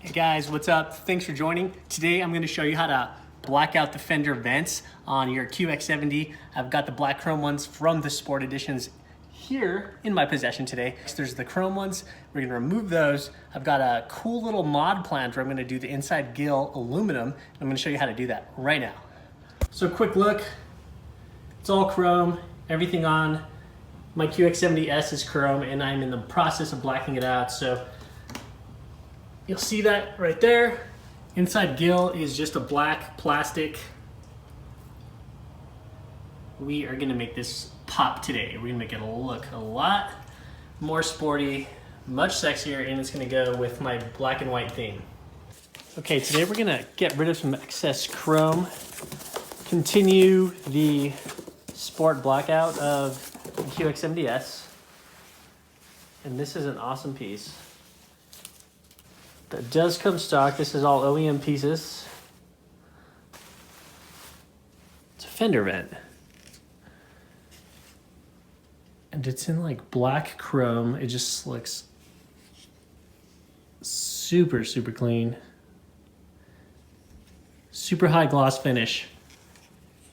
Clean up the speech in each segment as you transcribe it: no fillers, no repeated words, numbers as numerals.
Hey guys, what's up? Thanks for joining. Today I'm going to show you how to black out the Fender Vents on your QX70. I've got the black chrome ones from the Sport Editions here in my possession today. There's the chrome ones. We're going to remove those. I've got a cool little mod planned where I'm going to do the inside gill aluminum. I'm going to show you how to do that right now. So quick look. It's all chrome. Everything on my QX70S is chrome, and I'm in the process of blacking it out. So you'll see that right there. Inside gill is just a black plastic. We are gonna make this pop today. We're gonna make it look a lot more sporty, much sexier, and it's gonna go with my black and white theme. Okay, today we're gonna get rid of some excess chrome, continue the sport blackout of the QX70S, and this is an awesome piece. That does come stock. This is all OEM pieces. It's a Fender vent. And it's in like black chrome. It just looks super, super clean. Super high gloss finish.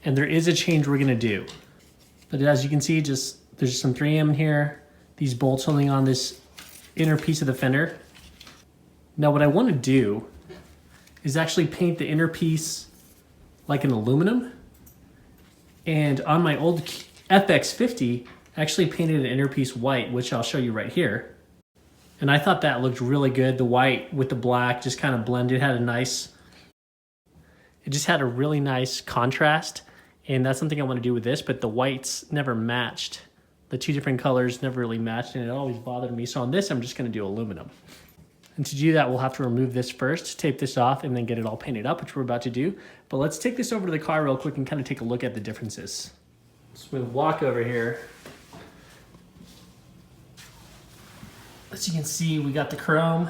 And there is a change we're gonna do. But as you can see, there's some 3M in here. These bolts holding on this inner piece of the fender. Now what I want to do is actually paint the inner piece like an aluminum. And on my old FX50, I actually painted an inner piece white, which I'll show you right here. And I thought that looked really good. The white with the black just kind of blended, it just had a really nice contrast. And that's something I want to do with this, but the whites never matched. The two different colors never really matched, and it always bothered me. So on this, I'm just going to do aluminum. And to do that, we'll have to remove this first, tape this off, and then get it all painted up, which we're about to do. But let's take this over to the car real quick and kind of take a look at the differences. So we'll walk over here. As you can see, we got the chrome.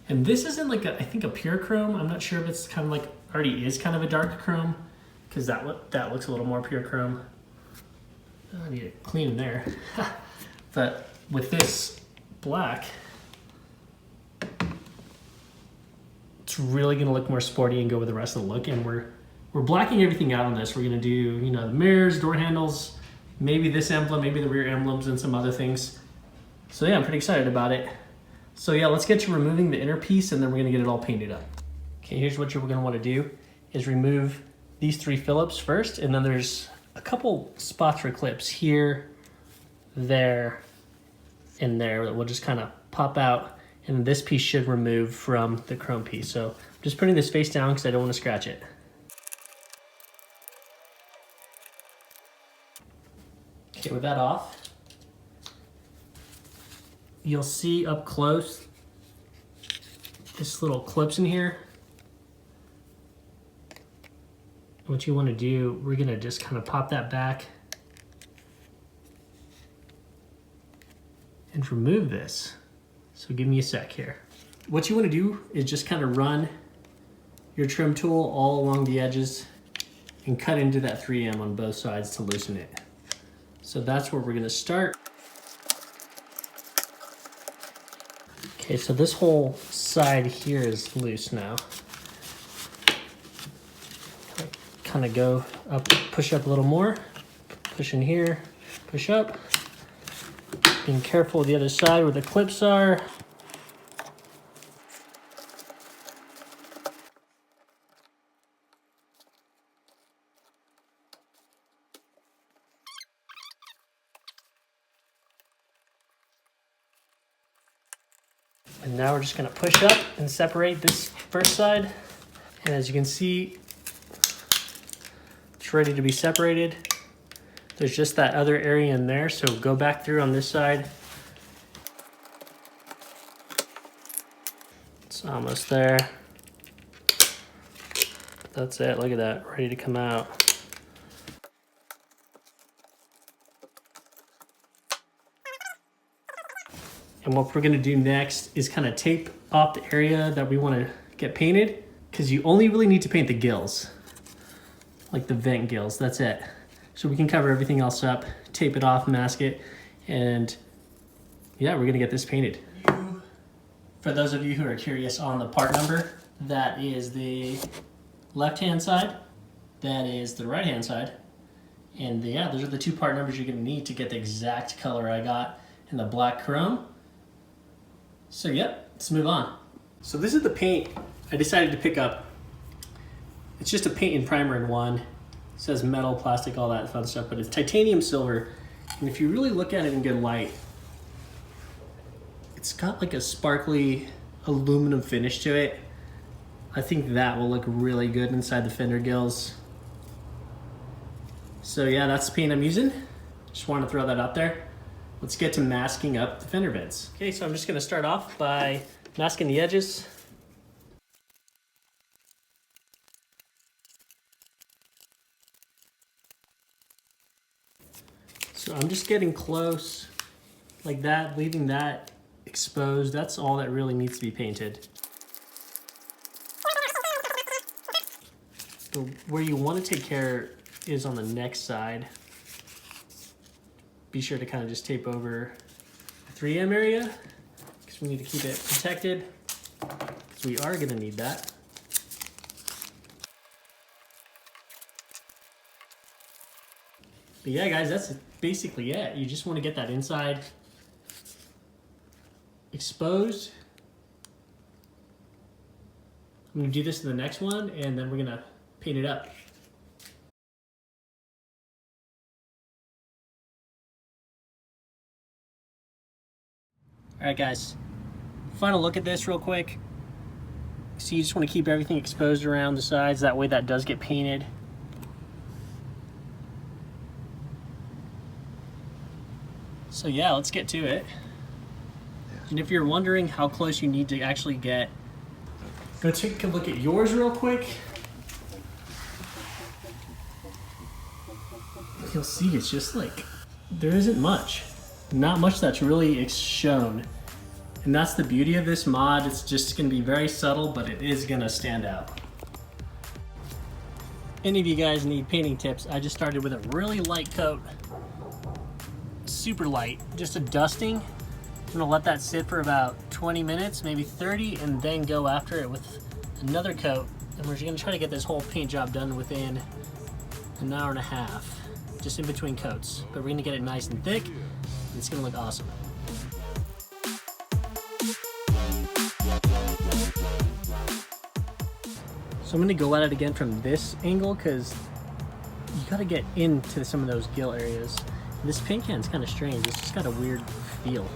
And this isn't like, I think a pure chrome. I'm not sure if it's kind of like, already is kind of a dark chrome, because that looks a little more pure chrome. I need to clean in there. But with this black, it's really gonna look more sporty and go with the rest of the look. And we're blacking everything out on this. We're gonna do, the mirrors, door handles, maybe this emblem, maybe the rear emblems, and some other things. So yeah, I'm pretty excited about it. So yeah, let's get to removing the inner piece, and then we're gonna get it all painted up. Okay, here's what you're gonna wanna do, is remove these 3 Phillips first, and then there's a couple spots for clips here, there, and there that will just kind of pop out. And this piece should remove from the chrome piece. So I'm just putting this face down because I don't want to scratch it. Okay, with that off, you'll see up close this little clips in here. What you want to do, we're going to just kind of pop that back and remove this. So give me a sec here. What you want to do is just kind of run your trim tool all along the edges and cut into that 3M on both sides to loosen it. So that's where we're going to start. Okay, so this whole side here is loose now. Kind of go up, push up a little more, push in here, push up. Being careful of the other side where the clips are. And now we're just gonna push up and separate this first side. And as you can see, it's ready to be separated. There's just that other area in there, so go back through on this side. It's almost there. That's it, look at that, ready to come out. And what we're gonna do next is kind of tape off the area that we wanna get painted, because you only really need to paint the gills, like the vent gills, that's it. So we can cover everything else up, tape it off, mask it, and yeah, we're gonna get this painted. You For those of you who are curious on the part number, that is the left-hand side, that is the right-hand side, and yeah, those are the two part numbers you're going to need to get the exact color I got in the black chrome. So yep, let's move on. So this is the paint I decided to pick up. It's just a paint and primer in one. It says metal, plastic, all that fun stuff, but it's titanium silver. And if you really look at it in good light, it's got like a sparkly aluminum finish to it. I think that will look really good inside the fender gills. So yeah, that's the paint I'm using. Just wanted to throw that out there. Let's get to masking up the fender vents. Okay, so I'm just gonna start off by masking the edges. So I'm just getting close like that, leaving that exposed. That's all that really needs to be painted. So where you want to take care is on the next side. Be sure to kind of just tape over the 3M area because we need to keep it protected, because we are going to need that. But yeah, guys, that's basically it. You just want to get that inside exposed. I'm going to do this to the next one, and then we're going to paint it up. All right, guys, final look at this real quick. So you just want to keep everything exposed around the sides. That way that does get painted. So yeah, let's get to it. And if you're wondering how close you need to actually get, go take a look at yours real quick. You'll see it's just like, there isn't much. Not much that's really shown. And that's the beauty of this mod. It's just gonna be very subtle, but it is gonna stand out. Any of you guys need painting tips, I just started with a really light coat. Super light, just a dusting. I'm gonna let that sit for about 20 minutes, maybe 30, and then go after it with another coat. And we're gonna try to get this whole paint job done within an hour and a half, just in between coats. But we're gonna get it nice and thick, and it's gonna look awesome. So I'm gonna go at it again from this angle, because you gotta get into some of those gill areas. This paint can's kind of strange. It's just got a weird feel.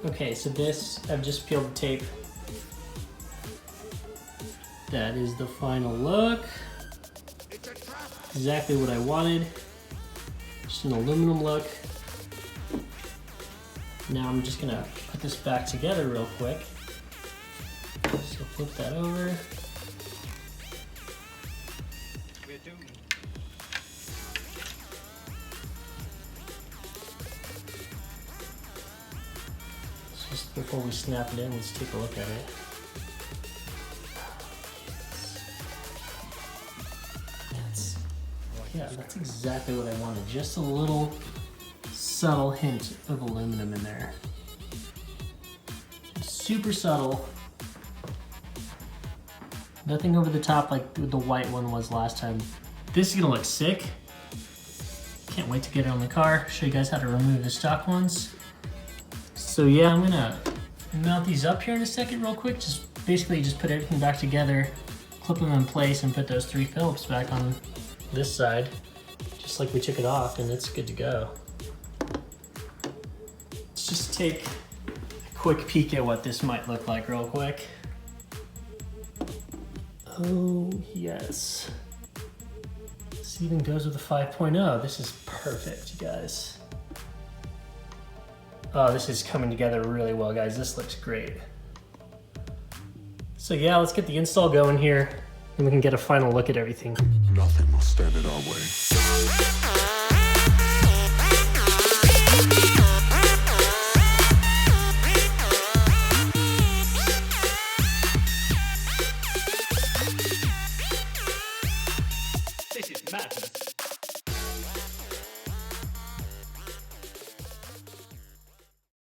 Okay, so this, I've just peeled the tape. That is the final look. Exactly what I wanted. Just an aluminum look. Now I'm just gonna put this back together real quick. So flip that over. Just before we snap it in, let's take a look at it. That's exactly what I wanted. Just a little subtle hint of aluminum in there. Super subtle. Nothing over the top like the white one was last time. This is gonna look sick. Can't wait to get it on the car. Show you guys how to remove the stock ones. So yeah, I'm gonna mount these up here in a second real quick. Just basically just put everything back together, clip them in place, and put those 3 Phillips back on this side, just like we took it off, and it's good to go. Let's just take a quick peek at what this might look like real quick. Oh yes, this even goes with the 5.0. This is perfect, you guys. Oh, this is coming together really well, guys. This looks great. So yeah, let's get the install going here, and we can get a final look at everything. Nothing will stand in our way.